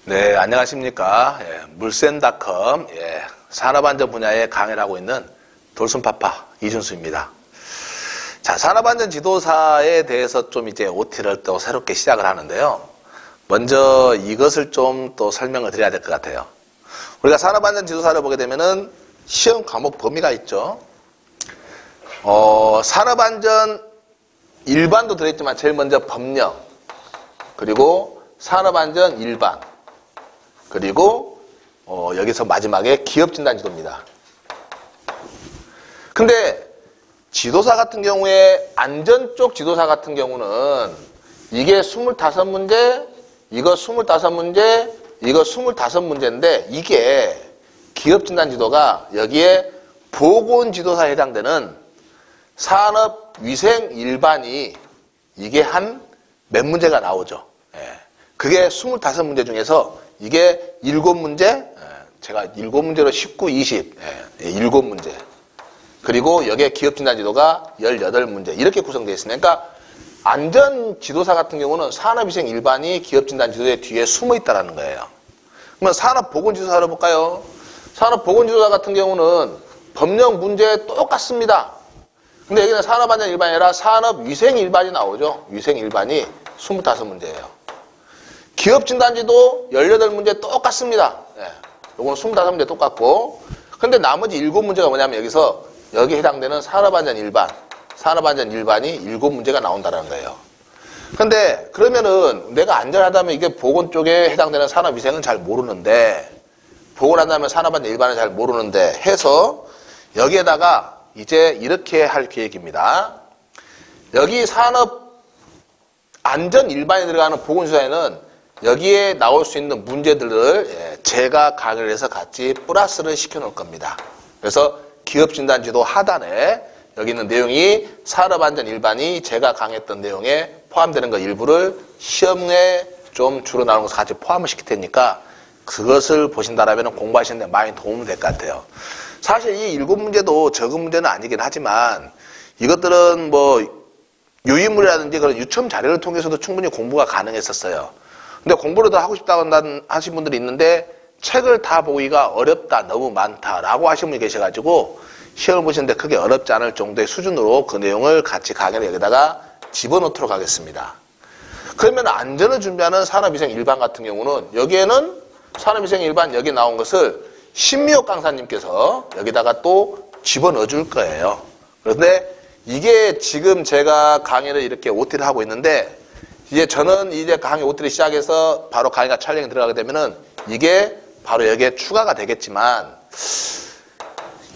네, 안녕하십니까. 물센닷컴 산업안전 분야에 강의를 하고 있는 돌순파파 이준수입니다. 자, 산업안전 지도사에 대해서 좀 이제 OT를 또 새롭게 시작을 하는데요. 먼저 이것을 좀 또 설명을 드려야 될 것 같아요. 우리가 산업안전 지도사를 보게 되면은 시험 과목 범위가 있죠. 산업안전 일반도 들어있지만 제일 먼저 법령, 그리고 산업안전 일반, 그리고 여기서 마지막에 기업진단지도입니다. 근데 지도사 같은 경우에 안전 쪽 지도사 같은 경우는 이게 25문제, 이거 25문제, 이거 25문제인데 이게 기업진단지도가 여기에 보건지도사에 해당되는 산업위생 일반이 이게 한 몇 문제가 나오죠. 그게 25문제 중에서 이게 7문제, 제가 7문제로 19, 20, 7문제. 그리고 여기에 기업진단지도가 18문제. 이렇게 구성되어 있습니다. 그러니까 안전지도사 같은 경우는 산업위생 일반이 기업진단지도의 뒤에 숨어 있다는 거예요. 그러면 산업보건지도사로 볼까요? 산업보건지도사 같은 경우는 법령 문제 똑같습니다. 근데 여기는 산업안전 일반이 아니라 산업위생 일반이 나오죠. 위생 일반이 25문제예요. 기업진단지도 18문제 똑같습니다. 요거는 25문제 똑같고. 근데 나머지 7문제가 뭐냐면 여기서 여기 해당되는 산업안전 일반, 산업안전 일반이 7문제가 나온다는 거예요. 근데 그러면은 내가 안전하다면 이게 보건 쪽에 해당되는 산업위생은 잘 모르는데, 보건한다면 산업안전 일반은 잘 모르는데 해서 여기에다가 이제 이렇게 할 계획입니다. 여기 산업안전 일반에 들어가는 보건지도사에는 여기에 나올 수 있는 문제들을 제가 강의를 해서 같이 플러스를 시켜 놓을 겁니다. 그래서 기업진단지도 하단에 여기 있는 내용이 산업안전 일반이 제가 강의했던 내용에 포함되는 것 일부를 시험에 좀 주로 나오는 것을 같이 포함을 시킬 테니까 그것을 보신다라면 공부하시는 데 많이 도움이 될 것 같아요. 사실 이 7문제도 적은 문제는 아니긴 하지만 이것들은 뭐 유인물이라든지 그런 유첨 자료를 통해서도 충분히 공부가 가능했었어요. 근데 공부를 더 하고 싶다고 하신 분들이 있는데 책을 다 보기가 어렵다, 너무 많다라고 하신 분이 계셔가지고 시험을 보시는데 크게 어렵지 않을 정도의 수준으로 그 내용을 같이 강의를 여기다가 집어넣도록 하겠습니다. 그러면 안전을 준비하는 산업위생 일반 같은 경우는 여기에는 산업위생 일반 여기 나온 것을 신미옥 강사님께서 여기다가 또 집어넣어 줄 거예요. 그런데 이게 지금 제가 강의를 이렇게 OT를 하고 있는데 이제 저는 이제 강의 OT를 시작해서 바로 강의가 촬영에 들어가게 되면은 이게 바로 여기에 추가가 되겠지만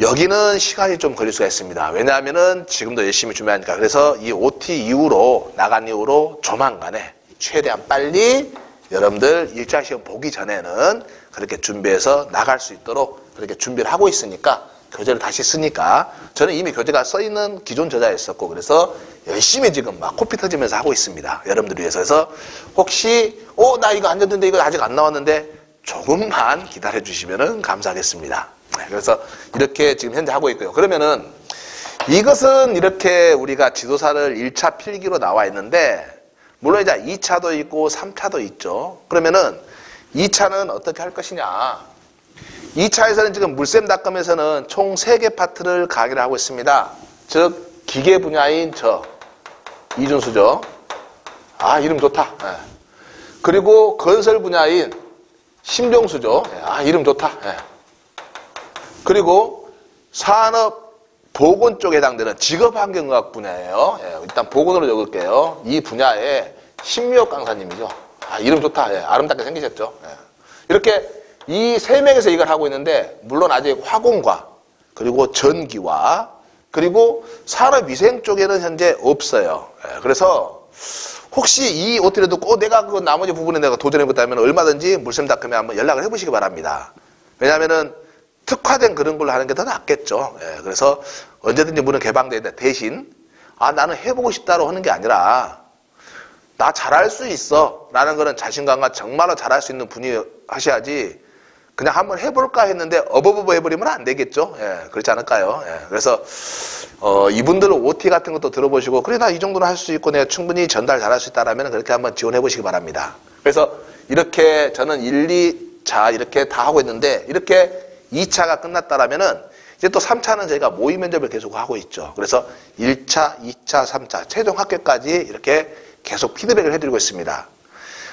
여기는 시간이 좀 걸릴 수가 있습니다. 왜냐하면은 지금도 열심히 준비하니까. 그래서 이 OT 이후로 나간 이후로 조만간에 최대한 빨리 여러분들 1차 시험 보기 전에는 그렇게 준비해서 나갈 수 있도록 그렇게 준비를 하고 있으니까 교재를 다시 쓰니까 저는 이미 교재가 써있는 기존 저자였었고 그래서 열심히 지금 막 코피 터지면서 하고 있습니다. 여러분들 위해서. 그래서 혹시 나 이거 안 됐는데 이거 아직 안 나왔는데 조금만 기다려 주시면 감사하겠습니다. 그래서 이렇게 지금 현재 하고 있고요. 그러면은 이것은 이렇게 우리가 지도사를 1차 필기로 나와 있는데 물론 이제 2차도 있고 3차도 있죠. 그러면은 2차는 어떻게 할 것이냐. 2차에서는 지금 물셈닷컴에서는 총 3개 파트를 강의를 하고 있습니다. 즉 기계 분야인 저 이준수죠. 이름 좋다. 그리고 건설 분야인 심종수죠. 이름 좋다. 그리고 산업보건 쪽에 해당되는 직업환경과학 분야예요. 일단 보건으로 적을게요. 이 분야에 신미옥 강사님이죠. 이름 좋다. 아름답게 생기셨죠. 이렇게 이 3명에서 이걸 하고 있는데 물론 아직 화공과 그리고 전기와 그리고 산업위생 쪽에는 현재 없어요. 그래서 혹시 이 OT를 듣고 내가 그 나머지 부분에 내가 도전해봤다면 얼마든지 물셈닷컴에 한번 연락을 해보시기 바랍니다. 왜냐하면은 특화된 그런 걸로 하는 게 더 낫겠죠. 그래서 언제든지 문은 개방되어 있다. 대신 나는 해보고 싶다로 하는 게 아니라 나 잘할 수 있어 라는 거는 자신감과 정말로 잘할 수 있는 분이 하셔야지 그냥 한번 해볼까 했는데 어버버버 해버리면 안 되겠죠. 그렇지 않을까요? 그래서 이분들은 OT 같은 것도 들어보시고 그래 나 이 정도는 할 수 있고 내가 충분히 전달 잘할 수 있다라면 그렇게 한번 지원해 보시기 바랍니다. 그래서 이렇게 저는 1, 2차 이렇게 다 하고 있는데 이렇게 2차가 끝났다라면은 이제 또 3차는 저희가 모의 면접을 계속 하고 있죠. 그래서 1차, 2차, 3차 최종 합격까지 이렇게 계속 피드백을 해드리고 있습니다.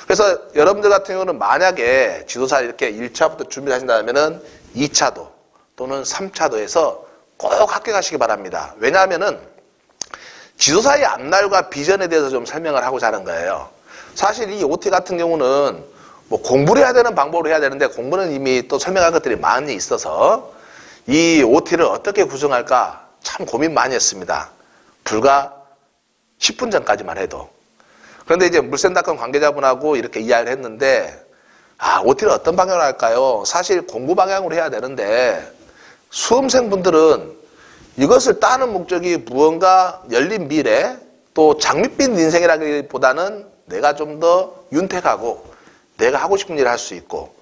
그래서 여러분들 같은 경우는 만약에 지도사 이렇게 1차부터 준비를 하신다면은 2차도 또는 3차도 해서 꼭 합격하시기 바랍니다. 왜냐하면은 지도사의 앞날과 비전에 대해서 좀 설명을 하고자 하는 거예요. 사실 이 OT 같은 경우는 뭐 공부를 해야 되는 방법으로 해야 되는데 공부는 이미 또 설명할 것들이 많이 있어서 이 OT를 어떻게 구성할까 참 고민 많이 했습니다. 불과 10분 전까지만 해도. 그런데 이제 물센닷컴 관계자분하고 이렇게 이야기를 했는데 OT를 어떤 방향으로 할까요? 사실 공부 방향으로 해야 되는데 수험생분들은 이것을 따는 목적이 무언가 열린 미래 또 장밋빛 인생이라기보다는 내가 좀 더 윤택하고 내가 하고 싶은 일을 할 수 있고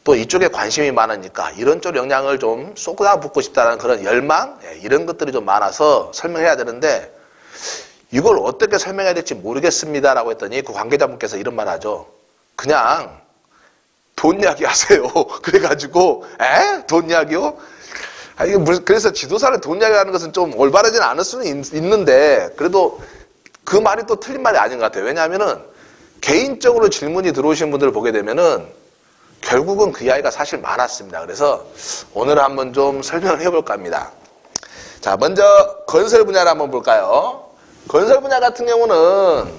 또 이쪽에 관심이 많으니까 이런 쪽 영향을 좀 쏟아붓고 싶다는 그런 열망 이런 것들이 좀 많아서 설명해야 되는데 이걸 어떻게 설명해야 될지 모르겠습니다 라고 했더니 그 관계자분께서 이런 말 하죠. 그냥 돈 이야기 하세요. 그래가지고 돈 이야기요? 그래서 지도사를 돈 이야기하는 것은 좀 올바르지는 않을 수는 있는데 그래도 그 말이 또 틀린 말이 아닌 것 같아요. 왜냐하면은 개인적으로 질문이 들어오신 분들을 보게 되면은 결국은 그 이야기가 사실 많았습니다. 그래서 오늘 한번 좀 설명을 해볼까 합니다. 자, 먼저 건설 분야를 한번 볼까요? 건설 분야 같은 경우는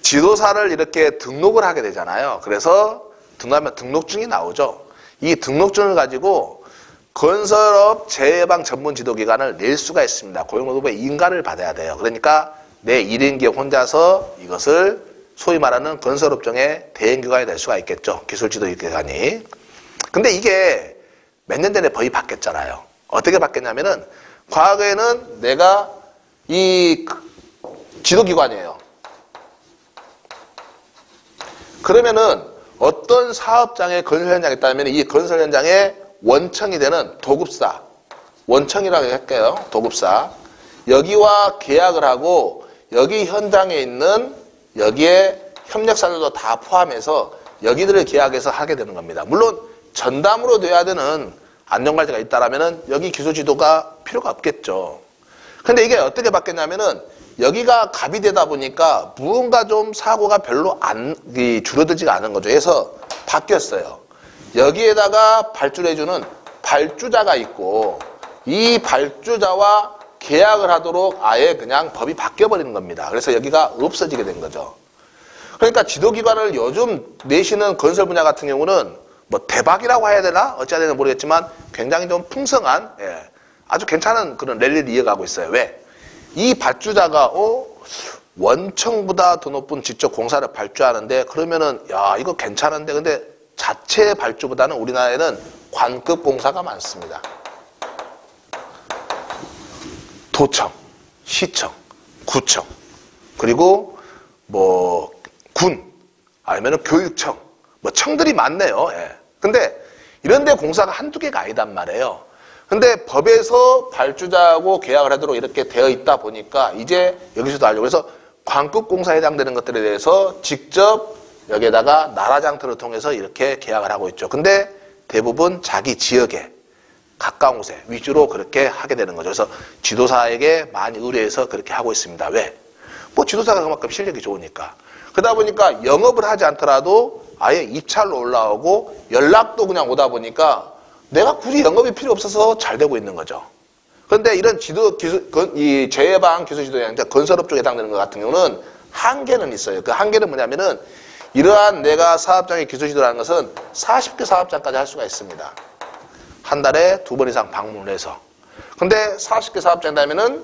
지도사를 이렇게 등록을 하게 되잖아요. 그래서 등록하면 등록증이 나오죠. 이 등록증을 가지고 건설업 재해방 전문 지도기관을 낼 수가 있습니다. 고용노동부의 인가를 받아야 돼요. 그러니까 내 1인기에 혼자서 이것을 소위 말하는 건설업종의 대행기관이 될 수가 있겠죠. 기술지도기관이. 근데 이게 몇 년 전에 법이 바뀌었잖아요. 어떻게 바뀌었냐면은 과거에는 내가 이 지도기관이에요. 그러면은 어떤 사업장에 건설 현장이 있다면 이 건설 현장에 원청이 되는 도급사, 원청이라고 할게요. 도급사. 여기와 계약을 하고 여기 현장에 있는 여기에 협력사들도 다 포함해서 여기들을 계약해서 하게 되는 겁니다. 물론 전담으로 돼야 되는 안전관리가 있다라면은 여기 기술지도가 필요가 없겠죠. 근데 이게 어떻게 바뀌었냐면은 여기가 갑이 되다 보니까 무언가 좀 사고가 별로 줄어들지가 않은 거죠. 그래서 바뀌었어요. 여기에다가 발주를 해주는 발주자가 있고 이 발주자와 계약을 하도록 아예 그냥 법이 바뀌어버리는 겁니다. 그래서 여기가 없어지게 된 거죠. 그러니까 지도기관을 요즘 내시는 건설 분야 같은 경우는 뭐 대박이라고 해야 되나? 어찌해야 되나 모르겠지만 굉장히 좀 풍성한 아주 괜찮은 그런 랠리를 이어가고 있어요. 왜? 이 발주자가 원청보다 더 높은 직접 공사를 발주하는데 그러면은 야 이거 괜찮은데 근데 자체 발주보다는 우리나라에는 관급 공사가 많습니다. 도청, 시청, 구청, 그리고 뭐 군, 아니면 교육청, 뭐 청들이 많네요. 근데 이런 데 공사가 한두 개가 아니단 말이에요. 근데 법에서 발주자하고 계약을 하도록 이렇게 되어 있다 보니까 이제 여기서도 하려고 그래서 관급 공사에 해당되는 것들에 대해서 직접 여기에다가 나라장터를 통해서 이렇게 계약을 하고 있죠. 근데 대부분 자기 지역에 가까운 곳에 위주로 그렇게 하게 되는 거죠. 그래서 지도사에게 많이 의뢰해서 그렇게 하고 있습니다. 왜? 뭐 지도사가 그만큼 실력이 좋으니까. 그러다 보니까 영업을 하지 않더라도 아예 입찰로 올라오고 연락도 그냥 오다 보니까 내가 굳이 영업이 필요 없어서 잘 되고 있는 거죠. 그런데 이런 이 재해방 기술지도 건설업 쪽에 해당되는 것 같은 경우는 한계는 있어요. 그 한계는 뭐냐면은 이러한 내가 사업장의 기술지도라는 것은 40개 사업장까지 할 수가 있습니다. 한 달에 2번 이상 방문을 해서. 근데 40개 사업장이라면은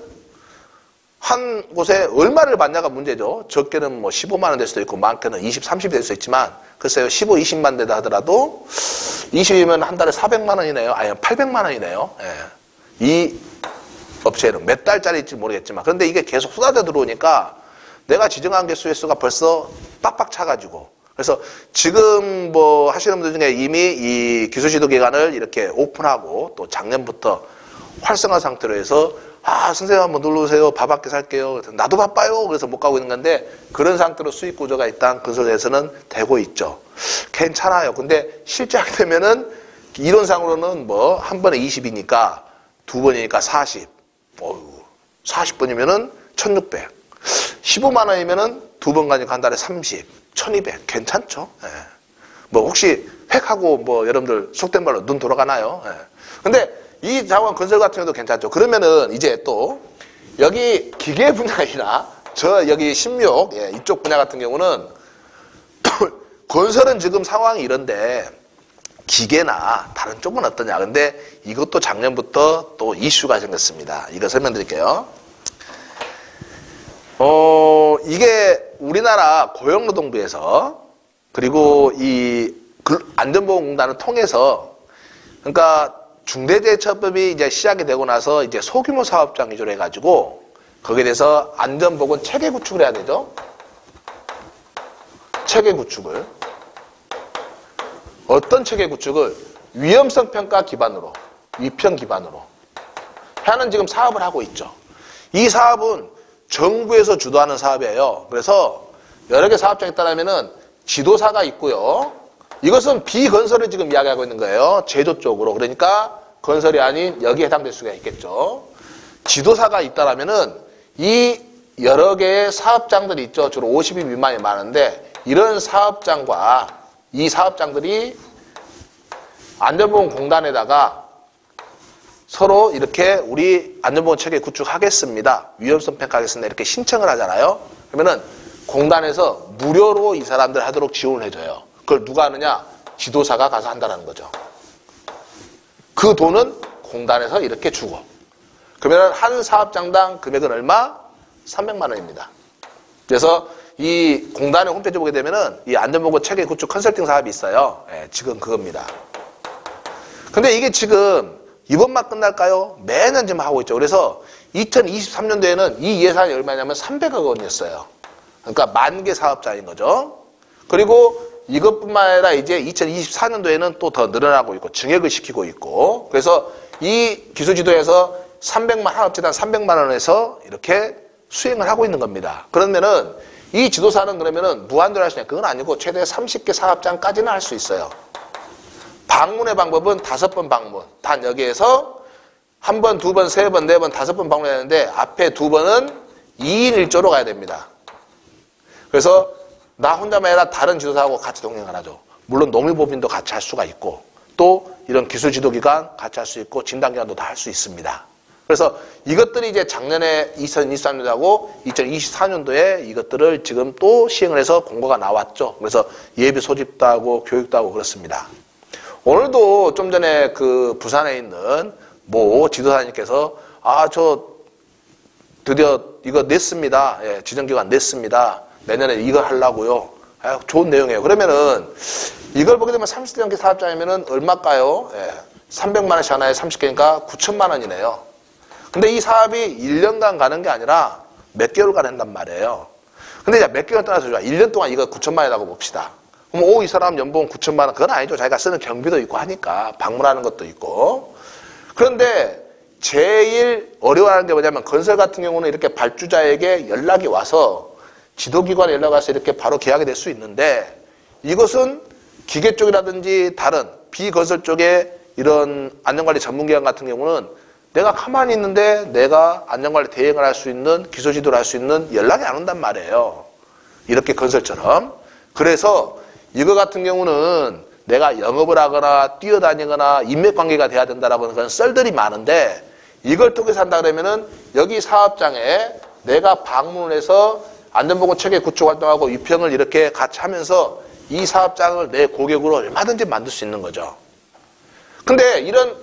한 곳에 얼마를 받냐가 문제죠. 적게는 뭐 15만 원 될 수도 있고 많게는 20, 30이 될 수 있지만 글쎄요 15, 20만 대다 하더라도 20이면 한 달에 400만 원이네요. 아니 800만 원이네요. 이 업체는 몇 달짜리일지 모르겠지만 그런데 이게 계속 쏟아져 들어오니까 내가 지정한 개수의 수가 벌써 빡빡 차가지고 그래서 지금 뭐 하시는 분들 중에 이미 이 기술지도 기관을 이렇게 오픈하고 또 작년부터 활성화 상태로 해서 아, 선생님 한번 놀러 오세요. 밥 한 끼 살게요. 그래서 나도 바빠요. 그래서 못 가고 있는 건데 그런 상태로 수익 구조가 일단 건설에서는 되고 있죠. 괜찮아요. 근데 실제 하게 되면은 이론상으로는 뭐 한 번에 20이니까 두 번이니까 40. 40번이면은 1600. 15만 원이면은 두 번 가니까 한 달에 30, 1200. 괜찮죠? 예. 뭐 혹시 획하고 뭐 여러분들 속된 말로 눈 돌아가나요? 예. 근데 이 자원 건설 같은 경우도 괜찮죠. 그러면은 이제 또 여기 기계 분야이나 저 여기 16 예, 이쪽 분야 같은 경우는 건설은 지금 상황이 이런데 기계나 다른 쪽은 어떠냐. 근데 이것도 작년부터 또 이슈가 생겼습니다. 이거 설명드릴게요. 이게 우리나라 고용노동부에서 그리고 이 안전보건공단을 통해서 그러니까 중대재해처벌법이 이제 시작이 되고 나서 이제 소규모 사업장 위주로 해가지고 거기에 대해서 안전보건 체계 구축을 해야 되죠. 체계 구축을. 어떤 체계 구축을? 위험성 평가 기반으로, 위평 기반으로 하는 지금 사업을 하고 있죠. 이 사업은 정부에서 주도하는 사업이에요. 그래서 여러 개 사업장에 따르면은 지도사가 있고요. 이것은 비건설을 지금 이야기하고 있는 거예요. 제조 쪽으로. 그러니까 건설이 아닌 여기에 해당될 수가 있겠죠. 지도사가 있다라면은 이 여러 개의 사업장들이 있죠. 주로 50인 미만이 많은데 이런 사업장과 이 사업장들이 안전보건공단에다가 서로 이렇게 우리 안전보건 체계 구축하겠습니다. 위험성 평가하겠습니다. 이렇게 신청을 하잖아요. 그러면은 공단에서 무료로 이 사람들 하도록 지원을 해줘요. 그걸 누가 하느냐? 지도사가 가서 한다는 거죠. 그 돈은 공단에서 이렇게 주고. 그러면 한 사업장당 금액은 얼마? 300만 원입니다. 그래서 이 공단의 홈페이지 보게 되면은 이 안전보건 체계 구축 컨설팅 사업이 있어요. 예, 지금 그겁니다. 근데 이게 지금 이번만 끝날까요? 매년 지금 하고 있죠. 그래서 2023년도에는 이 예산이 얼마냐면 300억 원이었어요. 그러니까 10,000개 사업자인 거죠. 그리고 이것뿐만 아니라 이제 2024년도에는 또 더 늘어나고 있고 증액을 시키고 있고 그래서 이 기술지도에서 300만 한업재단 300만 원에서 이렇게 수행을 하고 있는 겁니다. 그러면은 이 지도사는 그러면은 무한대로 할 수 있냐? 그건 아니고 최대 30개 사업장까지는 할 수 있어요. 방문의 방법은 5번 방문. 단 여기에서 1번, 2번, 3번, 4번, 5번 방문해야 되는데 앞에 2번은 2인 1조로 가야 됩니다. 그래서 나 혼자만 아니라 다른 지도사하고 같이 동행을 하죠. 물론 농일법인도 같이 할 수가 있고 또 이런 기술지도기관 같이 할 수 있고 진단기관도 다 할 수 있습니다. 그래서 이것들이 이제 작년에 2023년도하고 2024년도에 이것들을 지금 또 시행을 해서 공고가 나왔죠. 그래서 예비 소집도 하고 교육도 하고 그렇습니다. 오늘도 좀 전에 그 부산에 있는 모 지도사님께서 저 드디어 이거 냈습니다. 예, 지정기간 냈습니다. 내년에 이거 하려고요. 좋은 내용이에요. 그러면은 이걸 보게 되면 30대 넘게 사업장이면은 얼마일까요? 예, 300만 원씩 하나에 30개니까 9천만 원이네요. 근데 이 사업이 1년간 가는 게 아니라 몇 개월간 한단 말이에요. 근데 이제 몇 개월 떠나서 좋아. 1년 동안 이거 9천만 원이라고 봅시다. 그럼 이 사람 연봉 9천만 원 그건 아니죠. 자기가 쓰는 경비도 있고 하니까 방문하는 것도 있고. 그런데 제일 어려워하는 게 뭐냐면 건설 같은 경우는 이렇게 발주자에게 연락이 와서 지도기관에 연락 와서 이렇게 바로 계약이 될 수 있는데 이것은 기계 쪽이라든지 다른 비건설 쪽에 이런 안전관리 전문기관 같은 경우는 내가 가만히 있는데 내가 안전관리 대행을 할 수 있는 기술지도를 할 수 있는 연락이 안 온단 말이에요. 이렇게 건설처럼. 그래서 이거 같은 경우는 내가 영업을 하거나 뛰어다니거나 인맥관계가 돼야 된다라고 하는 그런 썰들이 많은데 이걸 통해서 한다 그러면은 여기 사업장에 내가 방문을 해서 안전보건 체계 구축 활동하고 위평을 이렇게 같이 하면서 이 사업장을 내 고객으로 얼마든지 만들 수 있는 거죠. 근데 이런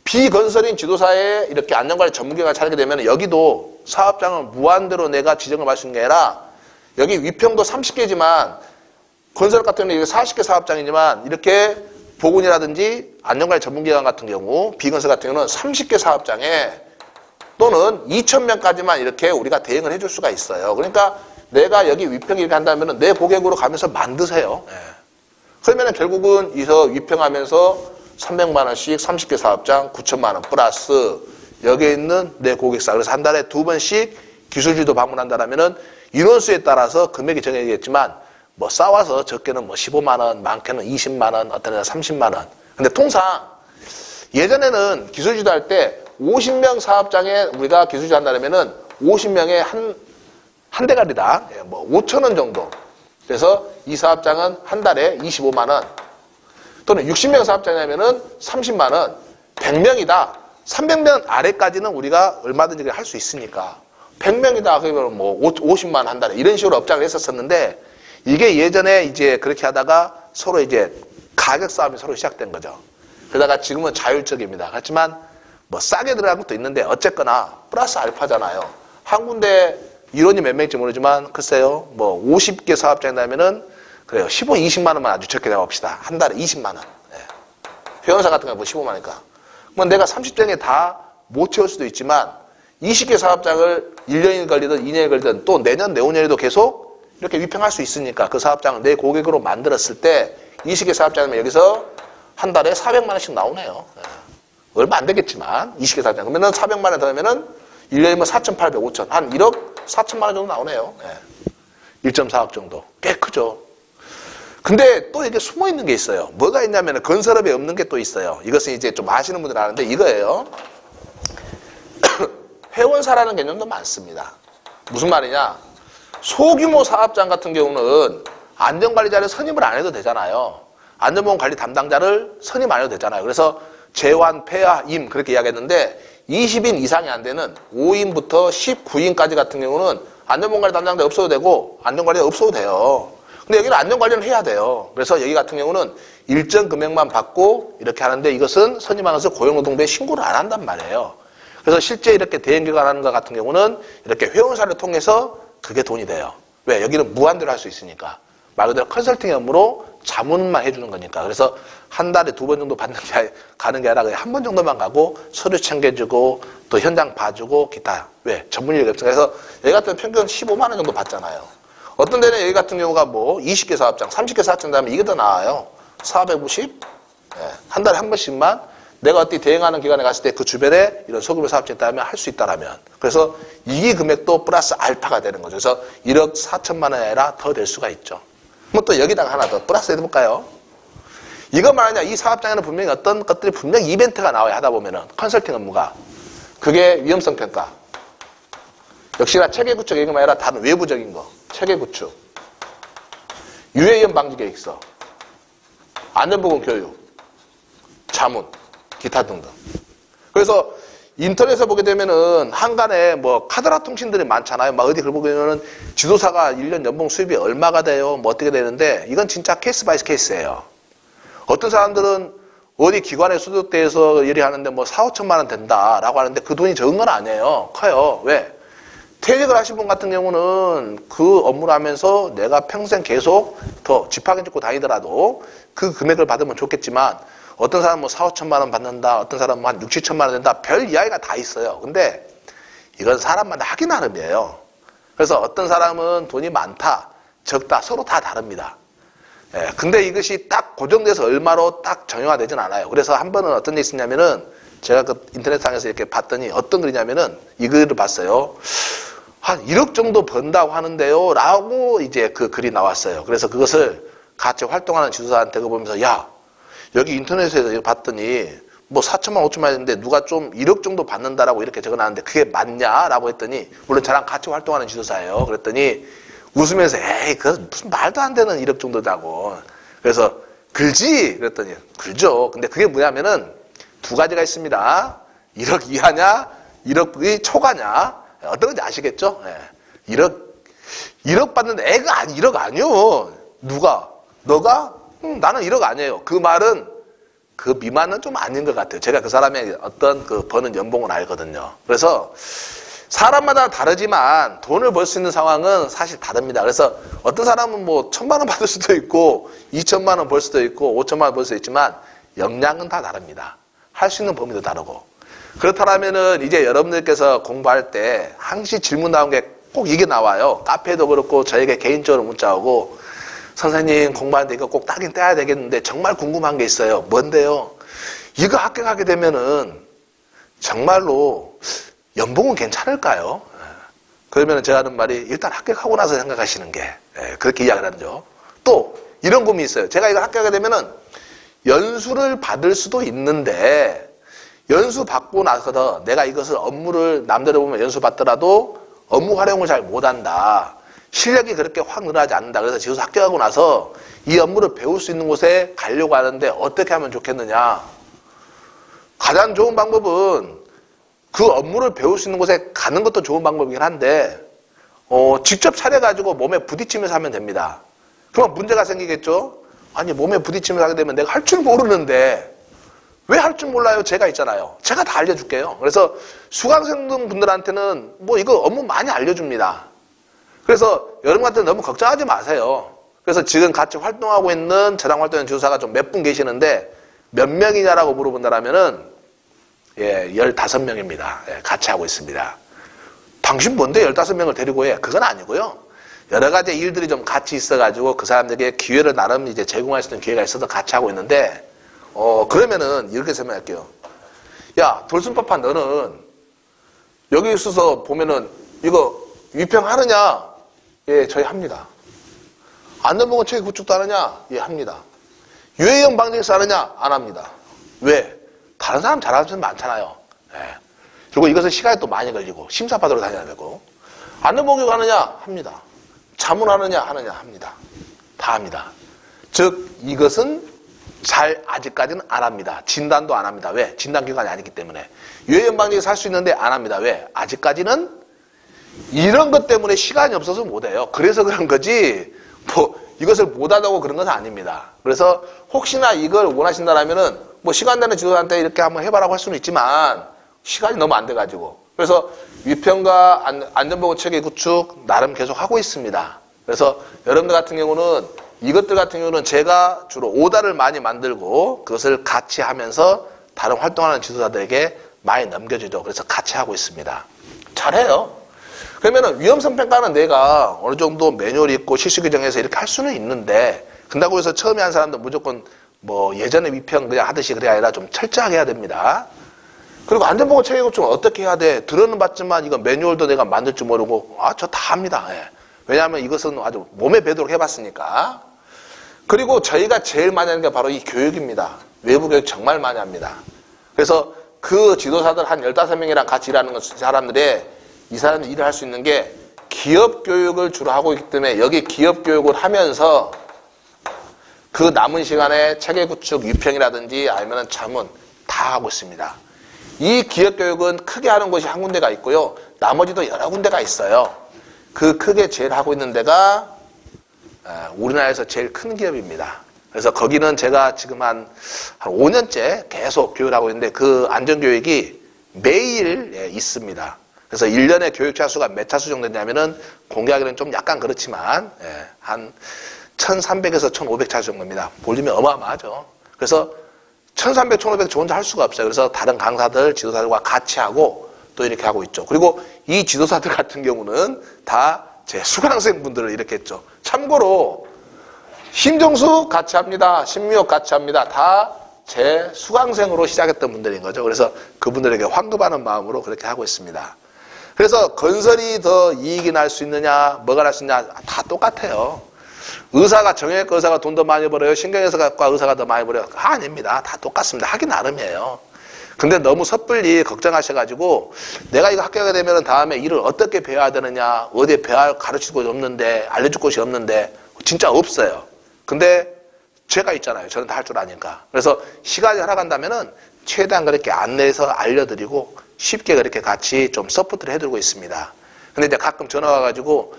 비건설인 지도사에 이렇게 안전관리 전문기관을 차리게 되면 여기도 사업장을 무한대로 내가 지정을 받을 수 있는 게 아니라 여기 위평도 30개지만 건설 같은 경우는 40개 사업장이지만 이렇게 보건이라든지 안전관리 전문기관 같은 경우 비건설 같은 경우는 30개 사업장에 또는 2,000명까지만 이렇게 우리가 대응을 해줄 수가 있어요. 그러니까 내가 여기 위평 이렇게 한다면 내 고객으로 가면서 만드세요. 예. 그러면 결국은 이서 위평하면서 300만 원씩 30개 사업장 9천만 원 플러스 여기에 있는 내 고객사. 그래서 한 달에 2번씩 기술주도 방문한다라면은 인원수에 따라서 금액이 정해지겠지만 뭐 싸워서 적게는 뭐 15만 원, 많게는 20만 원, 어떤 애는 30만 원. 근데 통상 예전에는 기술주도 할 때 50명 사업장에 우리가 기술주 한다면은 50명에 한 대가리당 뭐 5천 원 정도. 그래서 이 사업장은 한 달에 25만 원. 또는 60명 사업장이라면은 30만 원. 100명이다. 300명 아래까지는 우리가 얼마든지 할 수 있으니까. 100명이다. 그러면 뭐 50만 원 한 달에 이런 식으로 업장을 했었었는데 이게 예전에 이제 그렇게 하다가 서로 이제 가격 싸움이 서로 시작된 거죠. 그러다가 지금은 자율적입니다. 하지만 뭐 싸게 들어간 것도 있는데 어쨌거나 플러스 알파잖아요. 한 군데 인원이 몇 명인지 모르지만 글쎄요. 뭐 50개 사업장이라면은 그래요. 15, 20만 원만 아주 적게 잡읍시다. 한 달에 20만 원. 네. 회원사 같은 거 뭐 15만 원이니까. 그럼 내가 30장에 다 못 채울 수도 있지만 20개 사업장을 1년이 걸리든 2년이 걸리든 또 내년, 내후년에도 계속 이렇게 위평할 수 있으니까 그 사업장을 내 고객으로 만들었을 때 20개 사업장이면 여기서 한 달에 400만 원씩 나오네요. 네. 얼마 안 되겠지만 20개 사업장. 그러면은 400만 원 더하면은 1년이면 4,800, 5천. 한 1억 4천만 원 정도 나오네요. 네. 1.4억 정도. 꽤 크죠. 근데 또 이게 숨어 있는 게 있어요. 뭐가 있냐면 건설업에 없는 게 또 있어요. 이것은 이제 좀 아시는 분들 아는데 이거예요. 회원사라는 개념도 많습니다. 무슨 말이냐? 소규모 사업장 같은 경우는 안전관리자를 선임을 안 해도 되잖아요. 안전보건관리 담당자를 선임 안 해도 되잖아요. 그래서 재환, 폐하, 임 그렇게 이야기했는데 20인 이상이 안 되는 5인부터 19인까지 같은 경우는 안전보건관리 담당자 없어도 되고 안전관리자 없어도 돼요. 근데 여기는 안전관리는 해야 돼요. 그래서 여기 같은 경우는 일정 금액만 받고 이렇게 하는데 이것은 선임하면서 고용노동부에 신고를 안 한단 말이에요. 그래서 실제 이렇게 대행기관 하는 것 같은 경우는 이렇게 회원사를 통해서 그게 돈이 돼요. 왜? 여기는 무한대로 할 수 있으니까. 말 그대로 컨설팅 업무로 자문만 해주는 거니까. 그래서 한 달에 2번 정도 가는 게 아니라 그냥 한 번 정도만 가고 서류 챙겨주고 또 현장 봐주고 기타. 왜? 전문인력 없으니까. 그래서 여기 같은 평균 15만 원 정도 받잖아요. 어떤 데는 여기 같은 경우가 뭐 20개 사업장, 30개 사업장 되면 이게 더 나아요. 450? 네. 한 달에 한 번씩만 내가 어디 대행하는 기관에 갔을 때 그 주변에 이런 소규모 사업장이 있다면 할 수 있다라면. 그래서 이 금액도 플러스 알파가 되는 거죠. 그래서 1억 4천만 원이 아니라 더 될 수가 있죠. 그럼 또 여기다가 하나 더 플러스 해볼까요? 이거 말하냐, 이 사업장에는 분명히 어떤 것들이 분명히 이벤트가 나와야 하다 보면은 컨설팅 업무가. 그게 위험성 평가. 역시나 체계 구축 얘기만 아니라 다른 외부적인 거. 체계 구축. 유해위험 방지 계획서. 안전보건 교육. 자문. 기타 등등. 그래서 인터넷에 보게 되면은 한간에 뭐 카드라 통신들이 많잖아요. 막 어디 글 보면은 지도사가 1년 연봉 수입이 얼마가 돼요? 뭐 어떻게 되는데 이건 진짜 케이스 바이 케이스예요. 어떤 사람들은 어디 기관에 소속돼서 일이 하는데 뭐 4, 5천만 원 된다라고 하는데 그 돈이 적은 건 아니에요. 커요. 왜? 퇴직을 하신 분 같은 경우는 그 업무를 하면서 내가 평생 계속 더 지팡이 짚고 다니더라도 그 금액을 받으면 좋겠지만 어떤 사람은 뭐 4, 5천만 원 받는다. 어떤 사람은 한 6, 7천만 원 된다. 별 이야기가 다 있어요. 근데 이건 사람마다 하기 나름이에요. 그래서 어떤 사람은 돈이 많다, 적다. 서로 다 다릅니다. 예, 근데 이것이 딱 고정돼서 얼마로 딱 정형화되진 않아요. 그래서 한 번은 어떤 일이 있었냐면은 제가 그 인터넷상에서 이렇게 봤더니 어떤 글이냐면은 이 글을 봤어요. 한 1억 정도 번다고 하는데요. 라고 이제 그 글이 나왔어요. 그래서 그것을 같이 활동하는 지도사한테 보면서 야, 여기 인터넷에서 봤더니 뭐 4천만 5천만 했는데 누가 좀 1억 정도 받는다라고 이렇게 적어놨는데 그게 맞냐라고 했더니 물론 저랑 같이 활동하는 지도사예요. 그랬더니 웃으면서 에이 그 무슨 말도 안 되는 1억 정도다고. 그래서 글지? 그랬더니 글죠. 근데 그게 뭐냐면은 두 가지가 있습니다. 1억 이하냐 1억이 초과냐. 어떤 건지 아시겠죠? 예. 1억 받는데 애가 1억 아니요. 누가? 너가? 나는 1억 아니에요. 그 말은 그 미만은 좀 아닌 것 같아요. 제가 그 사람의 어떤 그 버는 연봉을 알거든요. 그래서 사람마다 다르지만 돈을 벌 수 있는 상황은 사실 다릅니다. 그래서 어떤 사람은 뭐 1,000만 원 받을 수도 있고 2천만 원 벌 수도 있고 5천만 원 벌 수도 있지만 역량은 다 다릅니다. 할 수 있는 범위도 다르고. 그렇다면은 이제 여러분들께서 공부할 때 항시 질문 나온 게 꼭 이게 나와요. 카페도 그렇고 저에게 개인적으로 문자 오고 선생님 공부하는데 이거 꼭 따긴 따야 되겠는데 정말 궁금한 게 있어요. 뭔데요? 이거 합격하게 되면은 정말로 연봉은 괜찮을까요? 그러면 제가 하는 말이 일단 합격하고 나서 생각하시는 게 그렇게 이야기를 하죠. 또 이런 고민이 있어요. 제가 이걸 합격하게 되면은 연수를 받을 수도 있는데 연수 받고 나서 내가 이것을 업무를 남들을 보면 연수 받더라도 업무 활용을 잘 못한다. 실력이 그렇게 확 늘어나지 않는다. 그래서 지도사 합격하고 나서 이 업무를 배울 수 있는 곳에 가려고 하는데 어떻게 하면 좋겠느냐. 가장 좋은 방법은 그 업무를 배울 수 있는 곳에 가는 것도 좋은 방법이긴 한데 직접 차려가지고 몸에 부딪히면서 하면 됩니다. 그러면 문제가 생기겠죠. 아니 몸에 부딪히면서 하게 되면 내가 할 줄 모르는데 왜 할 줄 몰라요? 제가 있잖아요. 제가 다 알려줄게요. 그래서 수강생 분들한테는 뭐 이거 업무 많이 알려줍니다. 그래서 여러분 같은 너무 걱정하지 마세요. 그래서 지금 같이 활동하고 있는 저랑 활동하는 지도사가 좀 몇 분 계시는데 몇 명이냐라고 물어본다면은 15명입니다. 같이 하고 있습니다. 당신 뭔데 15명을 데리고 해? 그건 아니고요. 여러 가지 일들이 좀 같이 있어가지고 그 사람들에게 기회를 나름 이제 제공할 수 있는 기회가 있어서 같이 하고 있는데, 그러면은 이렇게 설명할게요. 야, 돌순법한 너는 여기 있어서 보면은 이거 위평하느냐? 예, 저희 합니다. 안전보건 체계 구축도 하느냐? 예, 합니다. 유해형 방지에서 하느냐? 안 합니다. 왜? 다른 사람 잘하는 사람 많잖아요. 예. 그리고 이것은 시간이 또 많이 걸리고 심사받으러 다녀야 되고. 안전보건 하느냐? 합니다. 자문하느냐? 하느냐? 합니다. 다 합니다. 즉 이것은 아직까지는 안 합니다. 진단도 안 합니다. 왜? 진단기관이 아니기 때문에. 유해형 방지에서 할 수 있는데 안 합니다. 왜? 아직까지는 이런 것 때문에 시간이 없어서 못해요. 그래서 그런 거지 뭐 이것을 못하다고 그런 건 아닙니다. 그래서 혹시나 이걸 원하신다라면은 뭐 시간 되는 지도자한테 이렇게 한번 해봐라고 할 수는 있지만 시간이 너무 안 돼가지고. 그래서 위평과 안전보건 체계 구축 나름 계속 하고 있습니다. 그래서 여러분들 같은 경우는 이것들 같은 경우는 제가 주로 오다를 많이 만들고 그것을 같이 하면서 다른 활동하는 지도자들에게 많이 넘겨주죠. 그래서 같이 하고 있습니다. 잘해요. 그러면은 위험성 평가는 내가 어느 정도 매뉴얼이 있고 실시 규정에서 이렇게 할 수는 있는데, 근다고 해서 처음에 한 사람도 무조건 뭐 예전에 위평 그냥 하듯이 그게 아니라 좀 철저하게 해야 됩니다. 그리고 안전보건 체계 구축은 어떻게 해야 돼? 들어는 봤지만 이거 매뉴얼도 내가 만들 줄 모르고 저 다 합니다. 예. 왜냐하면 이것은 아주 몸에 배도록 해봤으니까. 그리고 저희가 제일 많이 하는 게 바로 이 교육입니다. 외부 교육 정말 많이 합니다. 그래서 그 지도사들 한 15명이랑 같이 일하는 사람들의 이 사람들이 일을 할 수 있는 게 기업 교육을 주로 하고 있기 때문에 여기 기업 교육을 하면서 그 남은 시간에 체계 구축, 위평이라든지 아니면 자문 다 하고 있습니다. 이 기업 교육은 크게 하는 곳이 한 군데가 있고요. 나머지도 여러 군데가 있어요. 그 크게 제일 하고 있는 데가 우리나라에서 제일 큰 기업입니다. 그래서 거기는 제가 지금 한 5년째 계속 교육을 하고 있는데 그 안전교육이 매일 있습니다. 그래서 1년에 교육 차수가 몇 차수 정도 되냐면은 공개하기는 좀 약간 그렇지만 한 1300에서 1500 차수 정도입니다. 볼륨이 어마어마하죠. 그래서 1300, 1500 저 혼자 할 수가 없어요. 그래서 다른 강사들, 지도사들과 같이 하고 또 이렇게 하고 있죠. 그리고 이 지도사들 같은 경우는 다 제 수강생분들을 이렇게 했죠. 참고로 심정수 같이 합니다. 신미옥 같이 합니다. 다 제 수강생으로 시작했던 분들인 거죠. 그래서 그분들에게 환급하는 마음으로 그렇게 하고 있습니다. 그래서 건설이 더 이익이 날 수 있느냐, 뭐가 날 수 있느냐 다 똑같아요. 의사가 정형외과 의사가 돈 더 많이 벌어요? 신경외과 의사가 더 많이 벌어요? 아닙니다. 다 똑같습니다. 하기 나름이에요. 근데 너무 섣불리 걱정하셔가지고 내가 이거 합격하게 되면 다음에 일을 어떻게 배워야 되느냐, 어디에 배워야 가르칠 곳이 없는데, 알려줄 곳이 없는데 진짜 없어요. 근데 제가 있잖아요. 저는 다 할 줄 아니까. 그래서 시간이 허락한다면은 최대한 그렇게 안내해서 알려드리고 쉽게 그렇게 같이 좀 서포트를 해드리고 있습니다. 근데 이제 가끔 전화 와가지고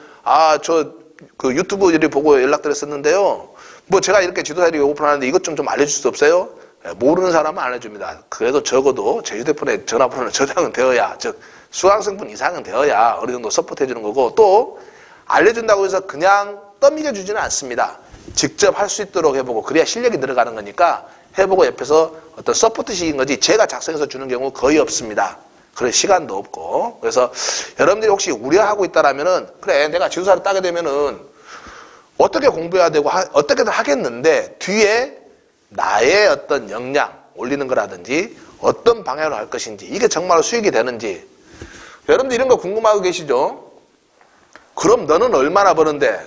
저 그 유튜브 일을 보고 연락드렸었는데요. 뭐 제가 이렇게 지도사들이 오픈하는데 이것 좀 알려줄 수 없어요? 모르는 사람은 안 해줍니다. 그래도 적어도 제 휴대폰에 전화번호는 저장은 되어야, 즉 수강생분 이상은 되어야 어느 정도 서포트해주는 거고, 또 알려준다고 해서 그냥 떠미겨주지는 않습니다. 직접 할 수 있도록 해보고 그래야 실력이 늘어가는 거니까 해보고 옆에서 어떤 서포트식인 거지 제가 작성해서 주는 경우 거의 없습니다. 그럴 시간도 없고. 그래서 여러분들이 혹시 우려하고 있다라면은 그래 내가 지도사를 따게 되면은 어떻게 공부해야 되고 어떻게든 하겠는데 뒤에 나의 어떤 역량 올리는 거라든지 어떤 방향으로 할 것인지, 이게 정말로 수익이 되는지. 여러분들 이런 거 궁금하고 계시죠? 그럼 너는 얼마나 버는데?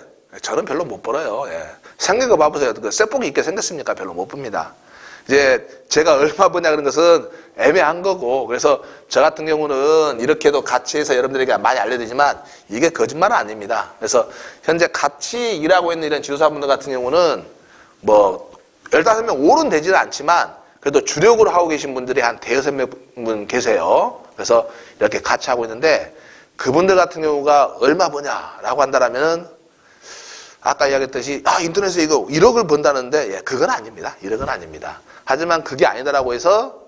저는 별로 못 벌어요. 예. 생긴 거 봐보세요. 그 쇠복이 있게 생겼습니까? 별로 못 봅니다. 이제 제가 얼마 버냐 그런 것은 애매한 거고, 그래서 저 같은 경우는 이렇게도 같이 해서 여러분들에게 많이 알려드리지만 이게 거짓말은 아닙니다. 그래서 현재 같이 일하고 있는 이런 지도사분들 같은 경우는 뭐 15명 올은 되지는 않지만 그래도 주력으로 하고 계신 분들이 한 대여섯 명 계세요. 그래서 이렇게 같이 하고 있는데 그분들 같은 경우가 얼마 버냐라고 한다라면은 아까 이야기했듯이 인터넷에 이거 1억을 번다는데 그건 아닙니다. 1억은 아닙니다. 하지만 그게 아니다라고 해서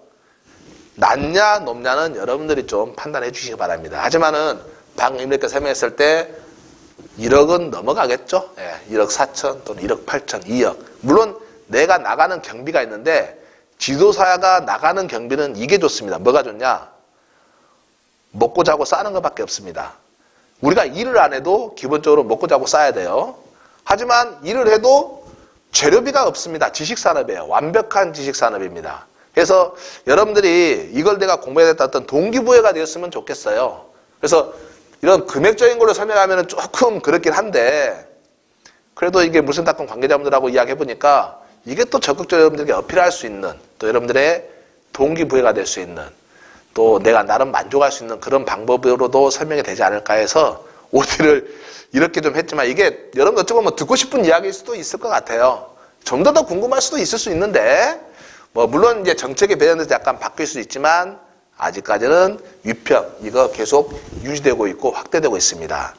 낮냐 높냐는 여러분들이 좀 판단해 주시기 바랍니다. 하지만은 방금 이렇게 설명했을 때 1억은 넘어가겠죠. 1억 4천 또는 1억 8천, 2억. 물론 내가 나가는 경비가 있는데 지도사가 나가는 경비는 이게 좋습니다. 뭐가 좋냐? 먹고 자고 싸는 것밖에 없습니다. 우리가 일을 안 해도 기본적으로 먹고 자고 싸야 돼요. 하지만 일을 해도 재료비가 없습니다. 지식산업이에요. 완벽한 지식산업입니다. 그래서 여러분들이 이걸 내가 공부해야 됐다 어떤 동기부여가 되었으면 좋겠어요. 그래서 이런 금액적인 걸로 설명하면 조금 그렇긴 한데 그래도 이게 물선닷컴 관계자분들하고 이야기해보니까 이게 또 적극적으로 여러분들에게 어필할 수 있는 또 여러분들의 동기부여가 될 수 있는 또 내가 나름 만족할 수 있는 그런 방법으로도 설명이 되지 않을까 해서 오디를 이렇게 좀 했지만 이게 여러분 어찌 보면 듣고 싶은 이야기일 수도 있을 것 같아요. 좀 더 궁금할 수도 있을 수 있는데 뭐 물론 이제 정책의 배경에서 약간 바뀔 수도 있지만 아직까지는 위평 이거 계속 유지되고 있고 확대되고 있습니다.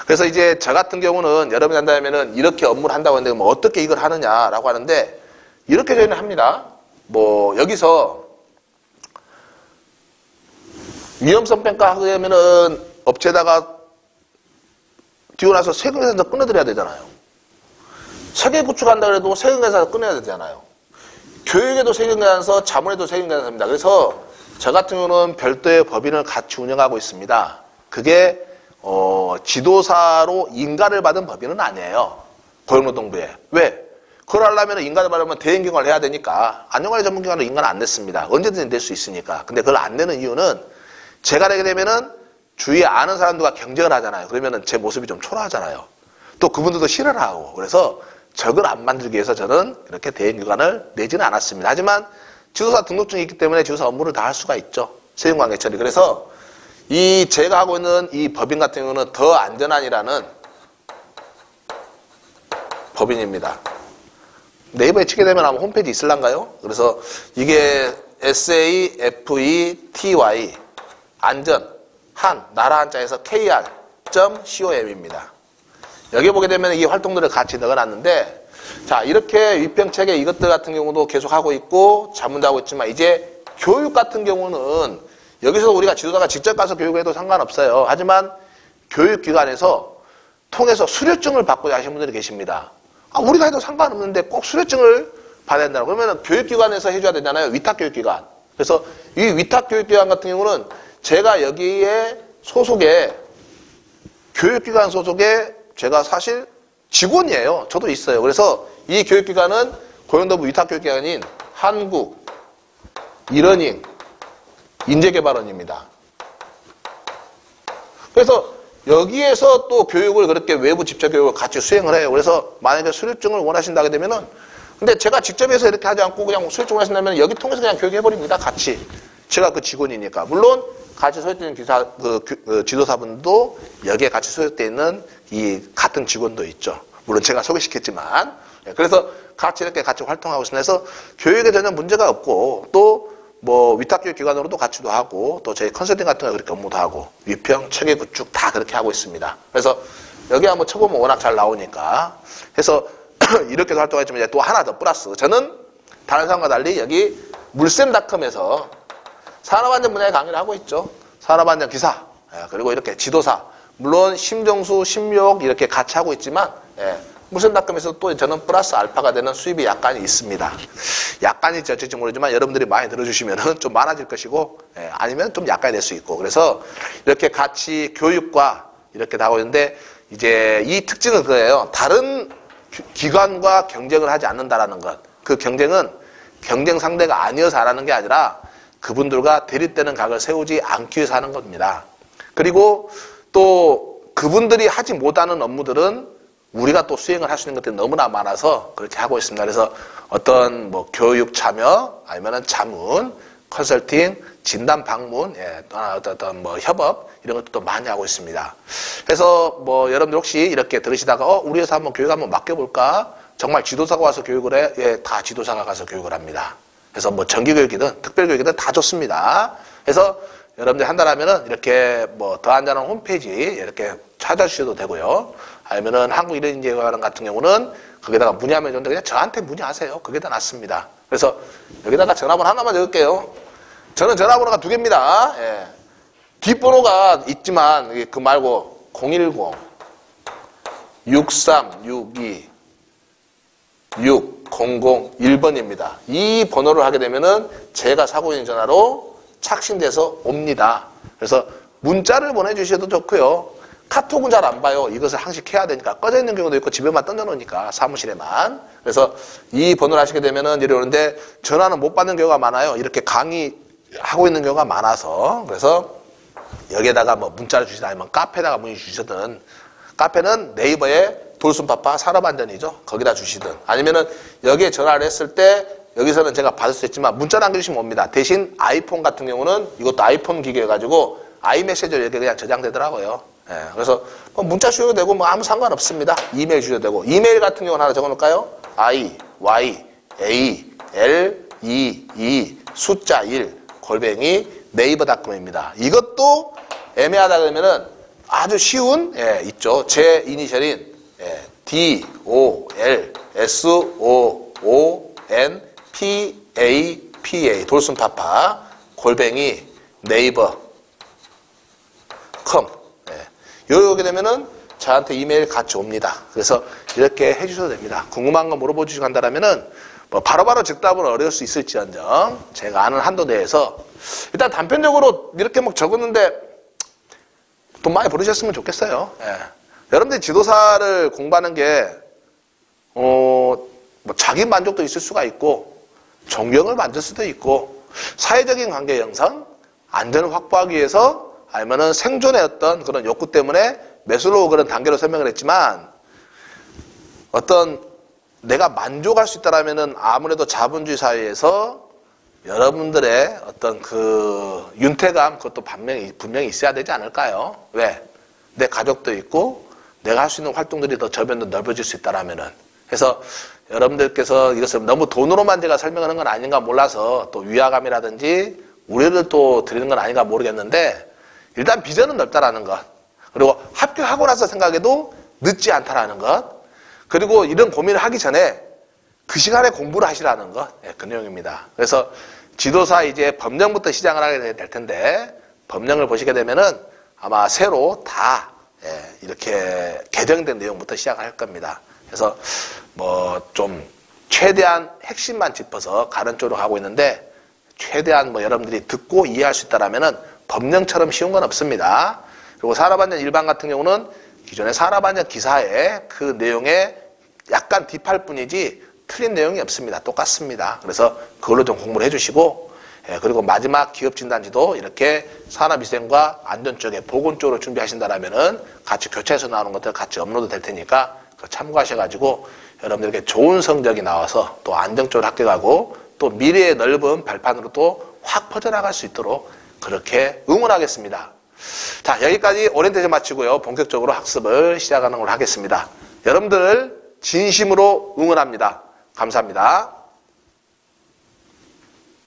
그래서 이제 저 같은 경우는 여러분이 한다면은 이렇게 업무를 한다고 하는데 뭐 어떻게 이걸 하느냐라고 하는데 이렇게 저희는 합니다. 뭐 여기서 위험성 평가 하려면은 업체에다가 뛰고 나서 세금계산서 끊어드려야 되잖아요. 세계 구축한다 그래도 세금계산서 끊어야 되잖아요. 교육에도 세금계산서, 자문에도 세금계산서입니다. 그래서 저 같은 경우는 별도의 법인을 같이 운영하고 있습니다. 그게 지도사로 인가를 받은 법인은 아니에요. 고용노동부에. 왜? 그걸 하려면 인가를 받으면 대행경을 해야 되니까 안전관리 전문기관으로 인가를 안 냈습니다. 언제든지 낼 수 있으니까. 근데 그걸 안 내는 이유는 제가 내게 되면은 주위에 아는 사람들과 경쟁을 하잖아요. 그러면은 제 모습이 좀 초라하잖아요. 또 그분들도 싫어를 하고. 그래서 적을 안 만들기 위해서 저는 이렇게 대행기관을 내지는 않았습니다. 하지만 지도사 등록증이 있기 때문에 지도사 업무를 다 할 수가 있죠. 세금관계 처리. 그래서 이 제가 하고 있는 이 법인 같은 경우는 더 안전한이라는 법인입니다. 네이버에 치게 되면 아마 홈페이지 있을란가요? 그래서 이게 SAFETY 안전 한 나라 한자에서 kr.com입니다. 여기 보게 되면 이 활동들을 같이 넣어놨는데 자 이렇게 위평체계 이것들 같은 경우도 계속 하고 있고 자문도 하고 있지만 이제 교육 같은 경우는 여기서 우리가 지도자가 직접 가서 교육을 해도 상관없어요. 하지만 교육기관에서 통해서 수료증을 받고자 하시는 분들이 계십니다. 우리가 해도 상관없는데 꼭 수료증을 받아야 된다고. 그러면 교육기관에서 해줘야 되잖아요. 위탁교육기관. 그래서 이 위탁교육기관 같은 경우는 제가 여기에 소속에 교육기관 소속에 제가 사실 직원이에요. 저도 있어요. 그래서 이 교육기관은 고용노동부 위탁교육기관인 한국 이러닝 인재개발원입니다. 그래서 여기에서 또 교육을 그렇게 외부 집체 교육을 같이 수행을 해요. 그래서 만약에 수료증을 원하신다게 되면은 근데 제가 직접 해서 이렇게 하지 않고 그냥 수료증을 하신다면 여기 통해서 그냥 교육해버립니다. 같이. 제가 그 직원이니까. 물론 같이 소속된 지도사분도 여기에 같이 소속되어 있는 이 같은 직원도 있죠. 물론 제가 소개시켰지만. 그래서 같이 이렇게 같이 활동하고 있습니다. 그래서 교육에 전혀 문제가 없고 또 뭐 위탁교육기관으로도 같이도 하고 또 저희 컨설팅 같은 거 그렇게 업무도 하고 위평, 체계구축 다 그렇게 하고 있습니다. 그래서 여기 한번 쳐보면 워낙 잘 나오니까 해서 이렇게도 활동했지만 이제 또 하나 더 플러스 저는 다른 사람과 달리 여기 물샘닷컴에서 산업안전 분야의 강의를 하고 있죠. 산업안전 기사 그리고 이렇게 지도사 물론 심정수, 심욕 이렇게 같이 하고 있지만 물샘닷컴에서 또 저는 플러스 알파가 되는 수입이 약간 있습니다. 약간일지 어쩔지 모르지만 여러분들이 많이 들어주시면 좀 많아질 것이고 아니면 좀 약간이 될 수 있고 그래서 이렇게 같이 교육과 이렇게 하고 있는데 이제 이 특징은 그거예요. 다른 기관과 경쟁을 하지 않는다라는 것. 그 경쟁은 경쟁 상대가 아니어서 안 하는 게 아니라 그분들과 대립되는 각을 세우지 않기 위해서 하는 겁니다. 그리고 또 그분들이 하지 못하는 업무들은 우리가 또 수행을 할 수 있는 것들이 너무나 많아서 그렇게 하고 있습니다. 그래서 어떤 뭐 교육 참여, 아니면은 자문, 컨설팅, 진단 방문, 어떤 뭐 협업 이런 것도 많이 하고 있습니다. 그래서 뭐 여러분들 혹시 이렇게 들으시다가 우리 회사 한번 교육 한번 맡겨볼까? 정말 지도사가 와서 교육을 해? 예, 다 지도사가 가서 교육을 합니다. 그래서 뭐 정기교육이든 특별교육이든 다 좋습니다. 그래서 여러분들 한다라면은 이렇게 뭐 더 안전한 홈페이지 이렇게 찾아주셔도 되고요. 아니면은 한국일인재회관 같은 경우는 거기다가 문의하면 좋은데 그냥 저한테 문의하세요. 그게 더 낫습니다. 그래서 여기다가 전화번호 하나만 적을게요. 저는 전화번호가 2개입니다. 예. 뒷번호가 있지만 그 말고 010-6362-6001번입니다. 이 번호를 하게 되면은 제가 사고 있는 전화로 착신돼서 옵니다. 그래서 문자를 보내주셔도 좋고요. 카톡은 잘 안 봐요. 이것을 항식해야 되니까. 꺼져 있는 경우도 있고 집에만 던져놓으니까 사무실에만. 그래서 이 번호를 하시게 되면은 이러는데 전화는 못 받는 경우가 많아요. 이렇게 강의하고 있는 경우가 많아서. 그래서 여기에다가 뭐 문자를 주시든 아니면 카페에다가 문의 주시든, 카페는 네이버에 돌순파파 산업안전이죠. 거기다 주시든, 아니면은 여기에 전화를 했을 때 여기서는 제가 받을 수 있지만 문자 남겨주시면 옵니다. 대신 아이폰 같은 경우는 이것도 아이폰 기계여가지고 아이메시지로 이렇게 그냥 저장되더라고요. 예, 그래서 뭐 문자 주셔도 되고 뭐 아무 상관없습니다. 이메일 주셔도 되고. 이메일 같은 경우는 하나 적어놓을까요? IYALEE 숫자 1 네이버닷컴입니다. 이것도 애매하다 그러면은 아주 쉬운 있죠. 제 이니셜인 DOLSOONPAPA 돌순파파 네이버.com 여기 오게 되면은 저한테 이메일 같이 옵니다. 그래서 이렇게 해주셔도 됩니다. 궁금한 거 물어보 주시고 한다면은 뭐 바로바로 즉답은 어려울 수 있을지언정 제가 아는 한도 내에서 일단 단편적으로 이렇게 막 적었는데 돈 많이 벌으셨으면 좋겠어요. 예. 여러분들이 지도사를 공부하는 게 뭐 자기 만족도 있을 수가 있고 존경을 만들 수도 있고 사회적인 관계 형성, 안전을 확보하기 위해서 아니면은 생존의 어떤 그런 욕구 때문에 매수로 그런 단계로 설명을 했지만 어떤 내가 만족할 수 있다라면은 아무래도 자본주의 사회에서 여러분들의 어떤 그 윤택감 그것도 분명히 있어야 되지 않을까요? 왜? 내 가족도 있고 내가 할 수 있는 활동들이 더 저변도 넓어질 수 있다라면은. 그래서 여러분들께서 이것을 너무 돈으로만 제가 설명하는 건 아닌가 몰라서 또 위화감이라든지 우려를 또 드리는 건 아닌가 모르겠는데 일단 비전은 넓다라는 것, 그리고 합격하고 나서 생각해도 늦지 않다라는 것, 그리고 이런 고민을 하기 전에 그 시간에 공부를 하시라는 것, 그 내용입니다. 그래서 지도사 이제 법령부터 시작을 하게 될 텐데 법령을 보시게 되면은 아마 새로 다 이렇게 개정된 내용부터 시작할 겁니다. 그래서 뭐 좀 최대한 핵심만 짚어서 가는 쪽으로 가고 있는데 최대한 뭐 여러분들이 듣고 이해할 수 있다라면은 법령처럼 쉬운 건 없습니다. 그리고 산업안전 일반 같은 경우는 기존의 산업안전 기사에 그 내용에 약간 딥할 뿐이지 틀린 내용이 없습니다. 똑같습니다. 그래서 그걸로 좀 공부를 해주시고, 그리고 마지막 기업진단지도 이렇게 산업위생과 안전 쪽에 보건 쪽으로 준비하신다라면은 같이 교차해서 나오는 것들 같이 업로드 될 테니까 그거 참고하셔가지고 여러분들에게 좋은 성적이 나와서 또 안정적으로 합격하고 또 미래의 넓은 발판으로 또 확 퍼져나갈 수 있도록 그렇게 응원하겠습니다. 자, 여기까지 오리엔테이션 마치고요. 본격적으로 학습을 시작하는 걸로 하겠습니다. 여러분들 진심으로 응원합니다. 감사합니다.